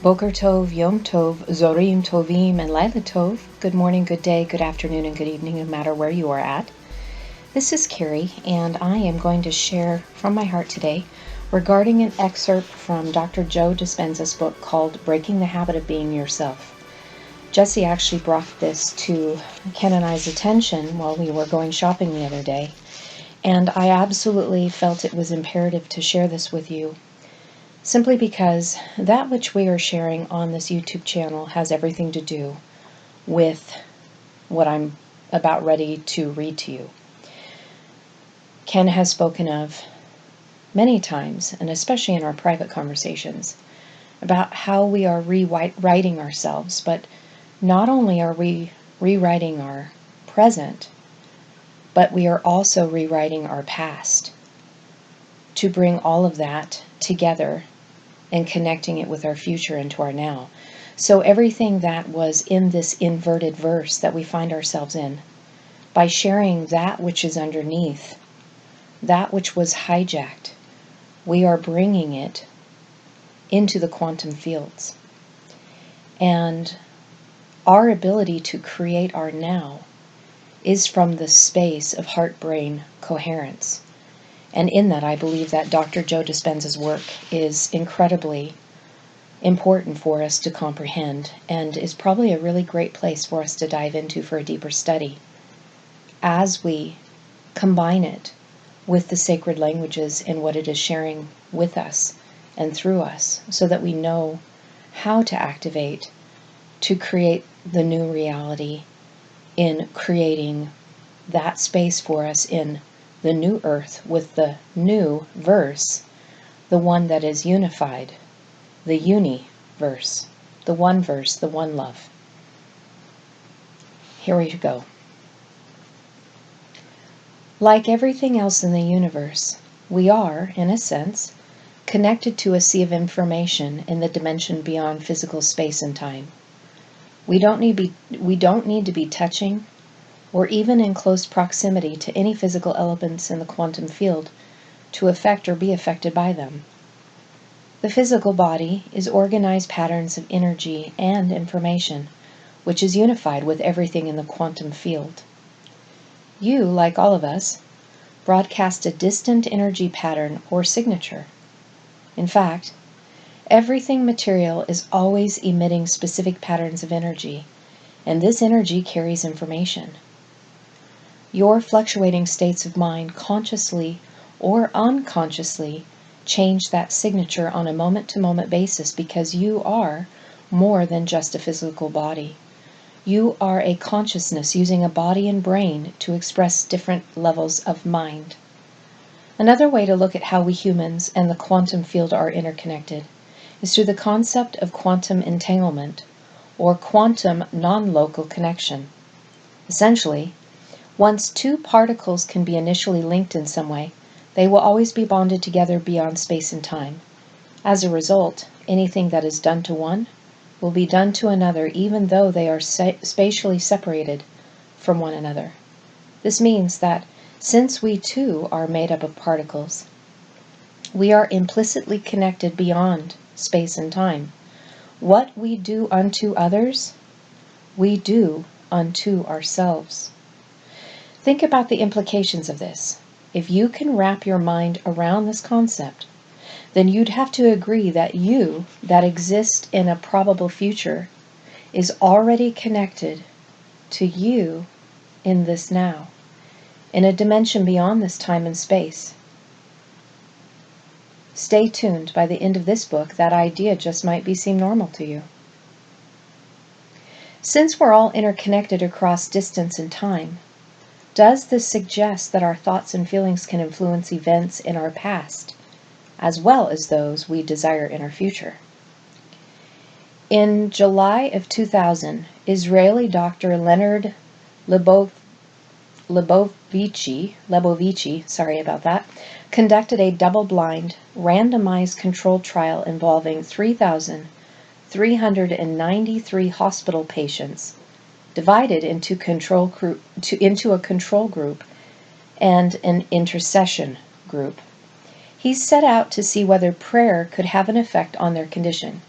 Boker Tov, Yom Tov, Zorim Tovim, and Laila Tov. Good morning, good day, good afternoon, and good evening, no matter where you are at. This is Carrie, and I am going to share from my heart today regarding an excerpt from Dr. Joe Dispenza's book called Breaking the Habit of Being Yourself. Jesse actually brought this to Ken and I's attention while we were going shopping the other day, and I absolutely felt it was imperative to share this with you. Simply because that which we are sharing on this YouTube channel has everything to do with what I'm about ready to read to you. Ken has spoken of many times, and especially in our private conversations, about how we are rewriting ourselves, but not only are we rewriting our present, but we are also rewriting our past to bring all of that together and connecting it with our future into our now. So everything that was in this inverted verse that we find ourselves in, by sharing that which is underneath, that which was hijacked, we are bringing it into the quantum fields. And our ability to create our now is from the space of heart-brain coherence. And in that, I believe that Dr. Joe Dispenza's work is incredibly important for us to comprehend, and is probably a really great place for us to dive into for a deeper study as we combine it with the sacred languages and what it is sharing with us and through us, so that we know how to activate to create the new reality in creating that space for us in the new earth with the new verse, the one that is unified, the universe, the one verse, the one love. Here we go. Like everything else in the universe, we are, in a sense, connected to a sea of information in the dimension beyond physical space and time. We don't need to be touching or even in close proximity to any physical elements in the quantum field to affect or be affected by them. The physical body is organized patterns of energy and information, which is unified with everything in the quantum field. You, like all of us, broadcast a distant energy pattern or signature. In fact, everything material is always emitting specific patterns of energy, and this energy carries information. Your fluctuating states of mind, consciously or unconsciously, change that signature on a moment-to-moment basis because you are more than just a physical body. You are a consciousness using a body and brain to express different levels of mind. Another way to look at how we humans and the quantum field are interconnected is through the concept of quantum entanglement, or quantum non-local connection. Essentially, once two particles can be initially linked in some way, they will always be bonded together beyond space and time. As a result, anything that is done to one will be done to another, even though they are spatially separated from one another. This means that since we too are made up of particles, we are implicitly connected beyond space and time. What we do unto others, we do unto ourselves. Think about the implications of this. If you can wrap your mind around this concept, then you'd have to agree that you, that exist in a probable future, is already connected to you in this now, in a dimension beyond this time and space. Stay tuned. By the end of this book, that idea just might seem normal to you. Since we're all interconnected across distance and time, does this suggest that our thoughts and feelings can influence events in our past, as well as those we desire in our future? In July of 2000, Israeli Dr. Leonard Lebovici, conducted a double-blind, randomized controlled trial involving 3,393 hospital patients, divided into a control group and an intercession group. He set out to see whether prayer could have an effect on their condition.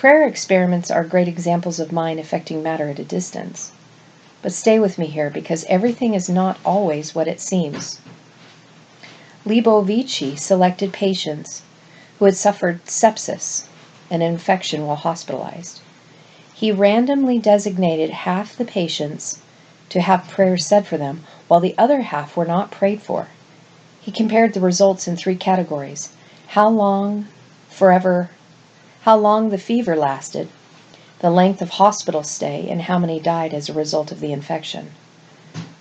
Prayer experiments are great examples of mind affecting matter at a distance. But stay with me here, because everything is not always what it seems. Libovici selected patients who had suffered sepsis, an infection while hospitalized. He randomly designated half the patients to have prayers said for them, while the other half were not prayed for. He compared the results in 3 categories: how long the fever lasted, the length of hospital stay, and how many died as a result of the infection.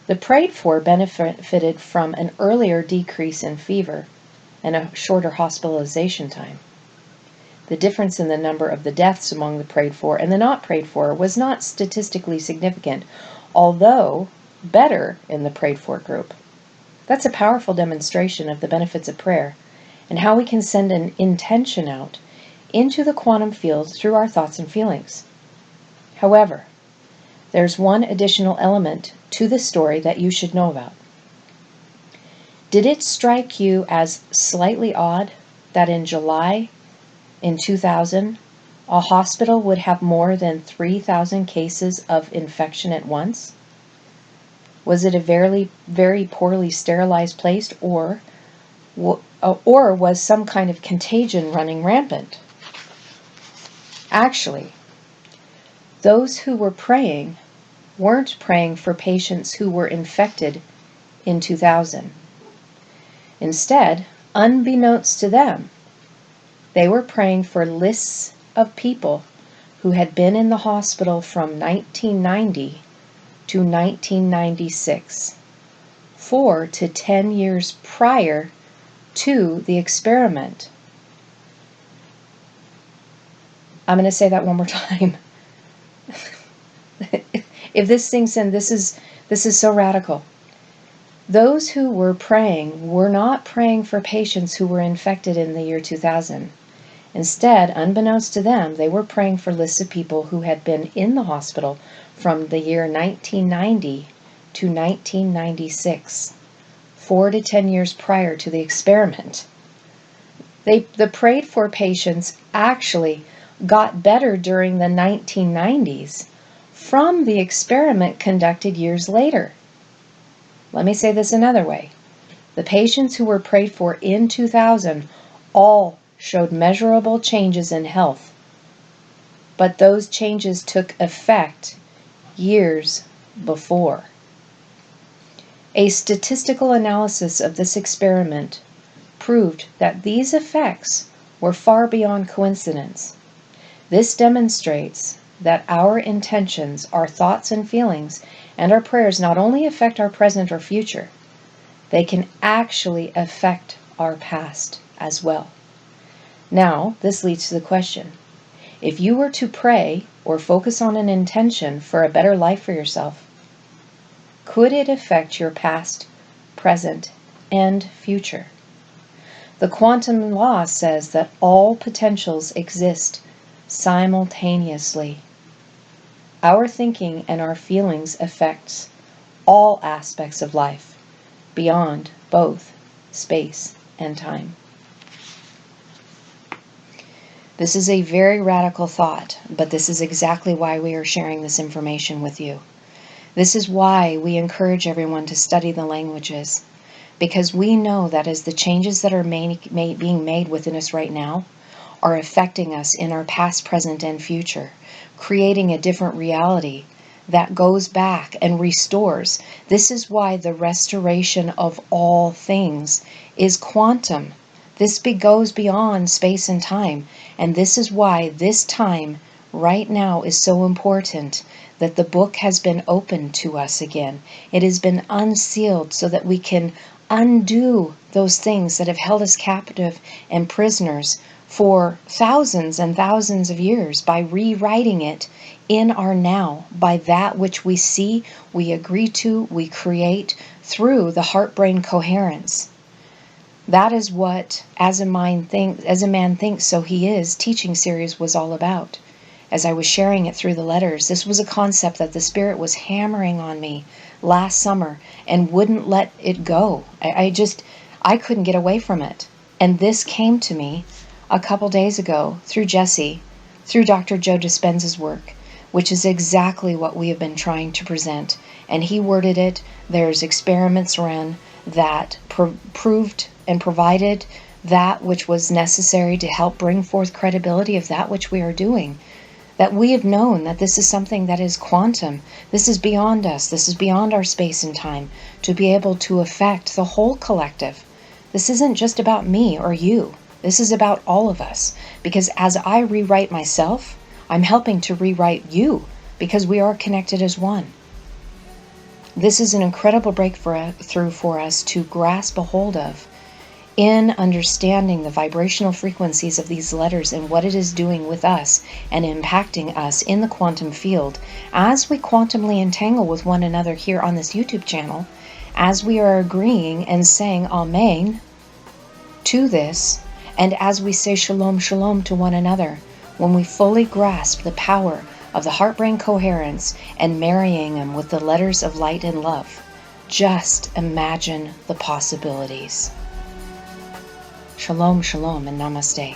The prayed for benefited from an earlier decrease in fever and a shorter hospitalization time. The difference in the number of the deaths among the prayed for and the not prayed for was not statistically significant, although better in the prayed for group. That's a powerful demonstration of the benefits of prayer and how we can send an intention out into the quantum field through our thoughts and feelings. However, there's one additional element to the story that you should know about. Did it strike you as slightly odd that in July in 2000, a hospital would have more than 3,000 cases of infection at once? Was it a very, very poorly sterilized place, or was some kind of contagion running rampant? Actually, those who were praying weren't praying for patients who were infected in 2000. Instead, unbeknownst to them, they were praying for lists of people who had been in the hospital from 1990 to 1996, 4 to 10 years prior to the experiment. I'm going to say that one more time. If this sinks in, this is so radical. Those who were praying were not praying for patients who were infected in the year 2000. Instead, unbeknownst to them, they were praying for lists of people who had been in the hospital from the year 1990 to 1996, 4 to 10 years prior to the experiment. The prayed for patients actually got better during the 1990s from the experiment conducted years later. Let me say this another way. The patients who were prayed for in 2000 all showed measurable changes in health, but those changes took effect years before. A statistical analysis of this experiment proved that these effects were far beyond coincidence. This demonstrates that our intentions, our thoughts and feelings, and our prayers not only affect our present or future, they can actually affect our past as well. Now, this leads to the question: if you were to pray or focus on an intention for a better life for yourself, could it affect your past, present, and future? The quantum law says that all potentials exist simultaneously. Our thinking and our feelings affects all aspects of life, beyond both space and time. This is a very radical thought, but this is exactly why we are sharing this information with you. This is why we encourage everyone to study the languages, because we know that as the changes that are being made within us right now are affecting us in our past, present, and future, creating a different reality that goes back and restores. This is why the restoration of all things is quantum. This goes beyond space and time, and this is why this time right now is so important, that the book has been opened to us again. It has been unsealed so that we can undo those things that have held us captive and prisoners for thousands and thousands of years by rewriting it in our now, by that which we see, we agree to, we create through the heart-brain coherence. That is what As a Man Thinks, So He Is teaching series was all about. As I was sharing it through the letters, this was a concept that the Spirit was hammering on me last summer and wouldn't let it go. I couldn't get away from it. And this came to me a couple days ago through Jesse through Dr. Joe Dispenza's work, which is exactly what we have been trying to present. And he worded it. There's experiments run that proved and provided that which was necessary to help bring forth credibility of that which we are doing. That we have known that this is something that is quantum. This is beyond us. This is beyond our space and time to be able to affect the whole collective. This isn't just about me or you. This is about all of us. Because as I rewrite myself, I'm helping to rewrite you, because we are connected as one. This is an incredible breakthrough for us to grasp a hold of in understanding the vibrational frequencies of these letters and what it is doing with us and impacting us in the quantum field as we quantumly entangle with one another here on this YouTube channel, as we are agreeing and saying Amen to this, and as we say Shalom, Shalom to one another, when we fully grasp the power of the heart-brain coherence and marrying them with the letters of light and love. Just imagine the possibilities. Shalom, shalom, and namaste.